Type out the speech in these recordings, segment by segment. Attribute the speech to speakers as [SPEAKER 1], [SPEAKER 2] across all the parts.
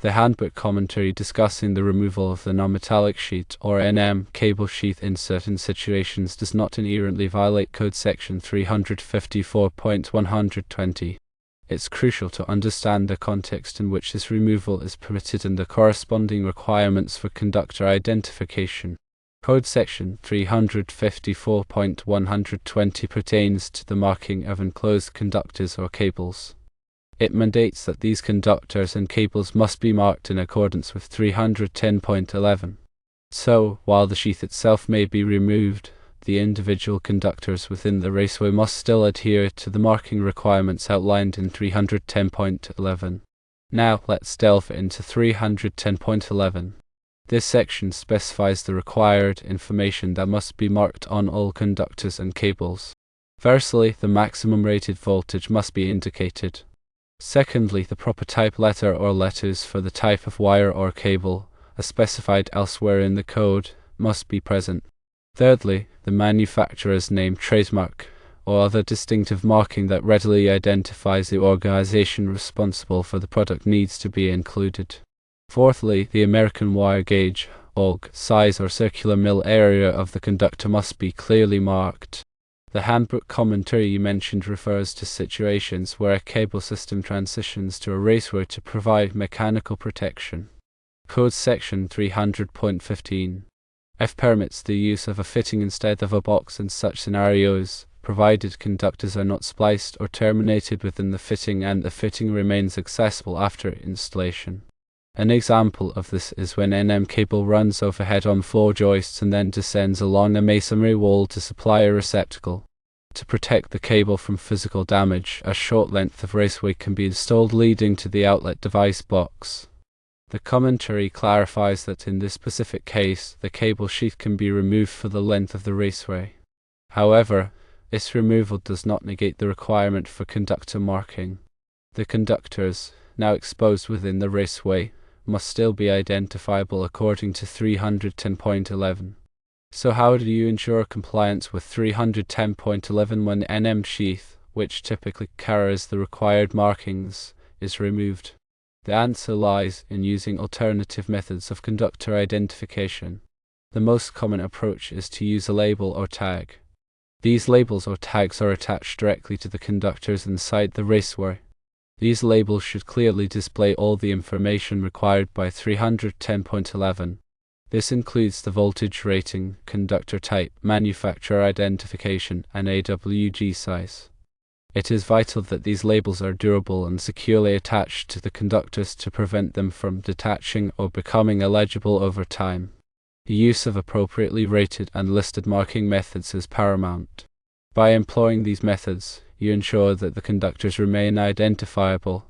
[SPEAKER 1] The handbook commentary discussing the removal of the non-metallic sheet or NM cable sheath in certain situations does not inherently violate Code Section 354.120. It's crucial to understand the context in which this removal is permitted and the corresponding requirements for conductor identification. Code Section 354.120 pertains to the marking of enclosed conductors or cables. It mandates that these conductors and cables must be marked in accordance with 310.11. So, while the sheath itself may be removed, the individual conductors within the raceway must still adhere to the marking requirements outlined in 310.11. Now, let's delve into 310.11. This section specifies the required information that must be marked on all conductors and cables. Firstly, the maximum rated voltage must be indicated. Secondly, the proper type letter or letters for the type of wire or cable, as specified elsewhere in the code, must be present. Thirdly, the manufacturer's name, trademark, or other distinctive marking that readily identifies the organization responsible for the product needs to be included. Fourthly, the American wire gauge, AUG, size or circular mill area of the conductor must be clearly marked. The handbook commentary mentioned refers to situations where a cable system transitions to a raceway to provide mechanical protection. Code Section 300.15. F permits the use of a fitting instead of a box in such scenarios, provided conductors are not spliced or terminated within the fitting and the fitting remains accessible after installation. An example of this is when NM cable runs overhead on floor joists and then descends along a masonry wall to supply a receptacle. To protect the cable from physical damage, a short length of raceway can be installed leading to the outlet device box. The commentary clarifies that in this specific case, the cable sheath can be removed for the length of the raceway. However, its removal does not negate the requirement for conductor marking. The conductors, now exposed within the raceway, must still be identifiable according to 310.11. So how do you ensure compliance with 310.11 when the NM sheath, which typically carries the required markings, is removed? The answer lies in using alternative methods of conductor identification. The most common approach is to use a label or tag. These labels or tags are attached directly to the conductors inside the raceway. These labels should clearly display all the information required by 310.11. This includes the voltage rating, conductor type, manufacturer identification, and AWG size. It is vital that these labels are durable and securely attached to the conductors to prevent them from detaching or becoming illegible over time. The use of appropriately rated and listed marking methods is paramount. By employing these methods, you ensure that the conductors remain identifiable,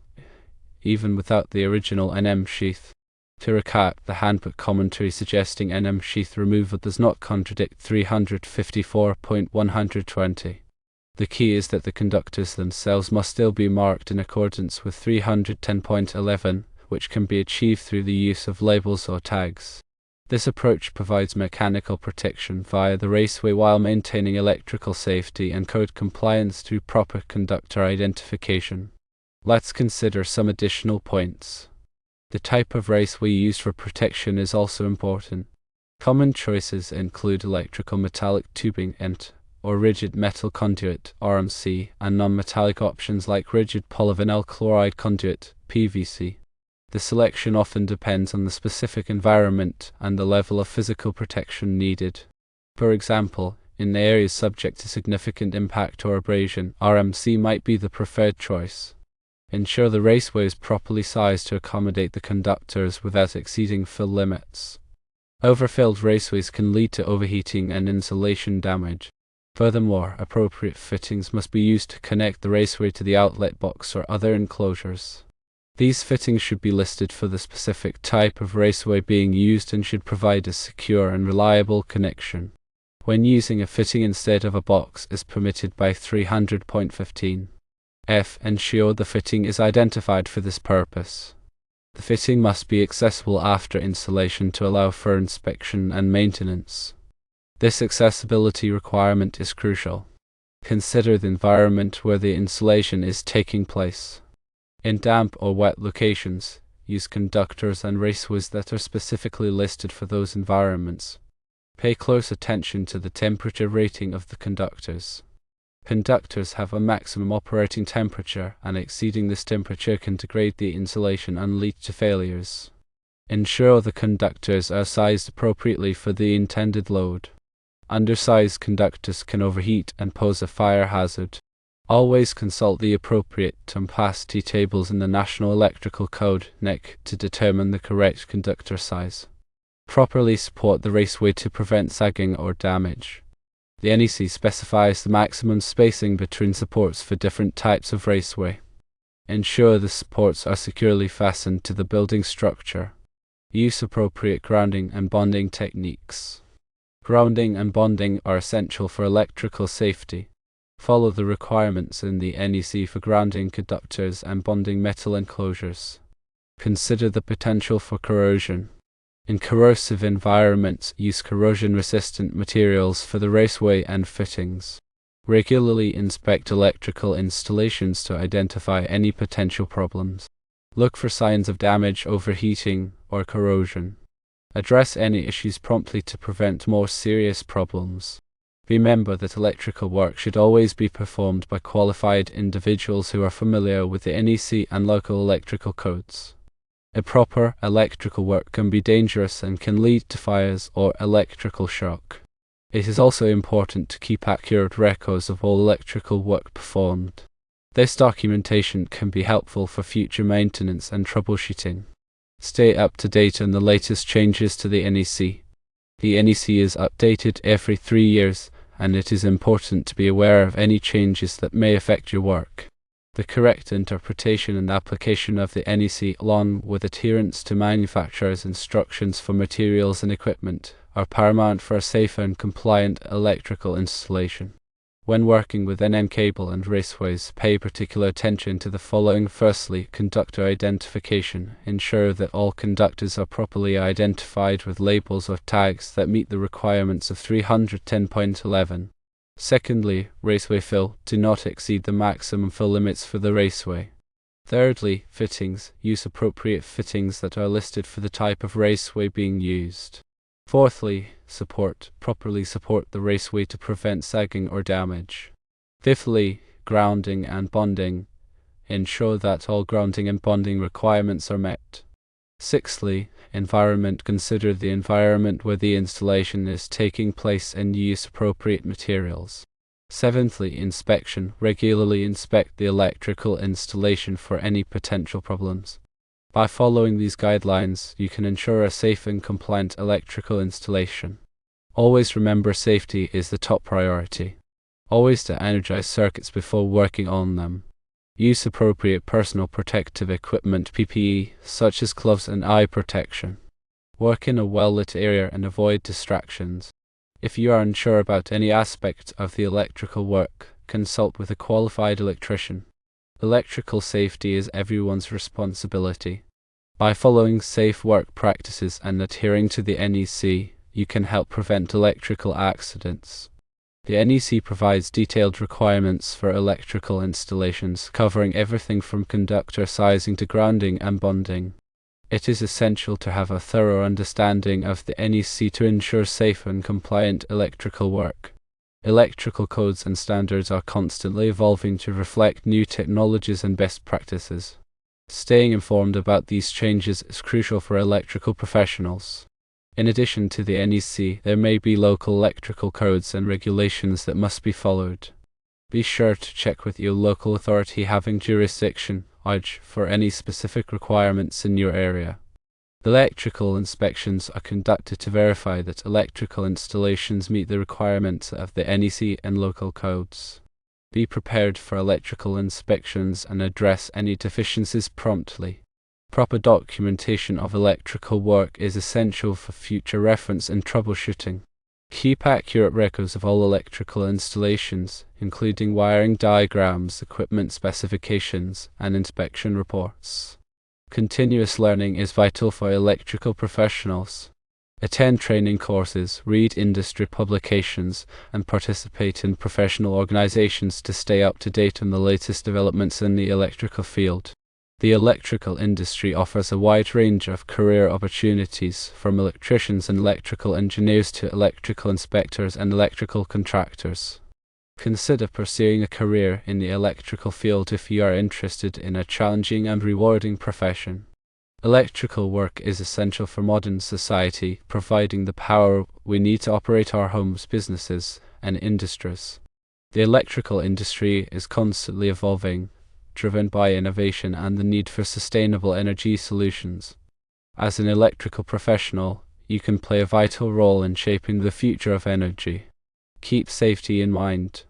[SPEAKER 1] even without the original NM sheath. To recap, the handbook commentary suggesting NM sheath removal does not contradict 354.120. The key is that the conductors themselves must still be marked in accordance with 310.11, which can be achieved through the use of labels or tags. This approach provides mechanical protection via the raceway while maintaining electrical safety and code compliance through proper conductor identification. Let's consider some additional points. The type of raceway used for protection is also important. Common choices include electrical metallic tubing or rigid metal conduit (RMC) and non-metallic options like rigid polyvinyl chloride conduit (PVC). The selection often depends on the specific environment and the level of physical protection needed. For example, in areas subject to significant impact or abrasion, RMC might be the preferred choice. Ensure the raceway is properly sized to accommodate the conductors without exceeding fill limits. Overfilled raceways can lead to overheating and insulation damage. Furthermore, appropriate fittings must be used to connect the raceway to the outlet box or other enclosures. These fittings should be listed for the specific type of raceway being used and should provide a secure and reliable connection. When using a fitting instead of a box is permitted by 300.15. F. Ensure the fitting is identified for this purpose. The fitting must be accessible after installation to allow for inspection and maintenance. This accessibility requirement is crucial. Consider the environment where the installation is taking place. In damp or wet locations, use conductors and raceways that are specifically listed for those environments. Pay close attention to the temperature rating of the conductors. Conductors have a maximum operating temperature, and exceeding this temperature can degrade the insulation and lead to failures. Ensure the conductors are sized appropriately for the intended load. Undersized conductors can overheat and pose a fire hazard. Always consult the appropriate capacity tables in the National Electrical Code (NEC) to determine the correct conductor size. Properly support the raceway to prevent sagging or damage. The NEC specifies the maximum spacing between supports for different types of raceway. Ensure the supports are securely fastened to the building structure. Use appropriate grounding and bonding techniques. Grounding and bonding are essential for electrical safety. Follow the requirements in the NEC for grounding conductors and bonding metal enclosures. Consider the potential for corrosion. In corrosive environments, use corrosion-resistant materials for the raceway and fittings. Regularly inspect electrical installations to identify any potential problems. Look for signs of damage, overheating, or corrosion. Address any issues promptly to prevent more serious problems. Remember that electrical work should always be performed by qualified individuals who are familiar with the NEC and local electrical codes. Improper electrical work can be dangerous and can lead to fires or electrical shock. It is also important to keep accurate records of all electrical work performed. This documentation can be helpful for future maintenance and troubleshooting. Stay up to date on the latest changes to the NEC. The NEC is updated every 3 years, and it is important to be aware of any changes that may affect your work. The correct interpretation and application of the NEC, along with adherence to manufacturer's instructions for materials and equipment, are paramount for a safe and compliant electrical installation. When working with NM cable and raceways, pay particular attention to the following. Firstly, conductor identification. Ensure that all conductors are properly identified with labels or tags that meet the requirements of 310.11. Secondly, raceway fill. Do not exceed the maximum fill limits for the raceway. Thirdly, fittings. Use appropriate fittings that are listed for the type of raceway being used. Fourthly, support. Properly support the raceway to prevent sagging or damage. Fifthly, grounding and bonding. Ensure that all grounding and bonding requirements are met. Sixthly, environment. Consider the environment where the installation is taking place and use appropriate materials. Seventhly, inspection. Regularly inspect the electrical installation for any potential problems. By following these guidelines, you can ensure a safe and compliant electrical installation. Always remember safety is the top priority. Always to energize circuits before working on them. Use appropriate personal protective equipment (PPE), such as gloves and eye protection. Work in a well-lit area and avoid distractions. If you are unsure about any aspect of the electrical work, consult with a qualified electrician. Electrical safety is everyone's responsibility. By following safe work practices and adhering to the NEC, you can help prevent electrical accidents. The NEC provides detailed requirements for electrical installations, covering everything from conductor sizing to grounding and bonding. It is essential to have a thorough understanding of the NEC to ensure safe and compliant electrical work. Electrical codes and standards are constantly evolving to reflect new technologies and best practices. Staying informed about these changes is crucial for electrical professionals. In addition to the NEC, there may be local electrical codes and regulations that must be followed. Be sure to check with your local authority having jurisdiction for any specific requirements in your area. Electrical inspections are conducted to verify that electrical installations meet the requirements of the NEC and local codes. Be prepared for electrical inspections and address any deficiencies promptly. Proper documentation of electrical work is essential for future reference and troubleshooting. Keep accurate records of all electrical installations, including wiring diagrams, equipment specifications, and inspection reports. Continuous learning is vital for electrical professionals. Attend training courses, read industry publications, and participate in professional organizations to stay up to date on the latest developments in the electrical field. The electrical industry offers a wide range of career opportunities, from electricians and electrical engineers to electrical inspectors and electrical contractors. Consider pursuing a career in the electrical field if you are interested in a challenging and rewarding profession. Electrical work is essential for modern society, providing the power we need to operate our homes, businesses, and industries. The electrical industry is constantly evolving, driven by innovation and the need for sustainable energy solutions. As an electrical professional, you can play a vital role in shaping the future of energy. Keep safety in mind.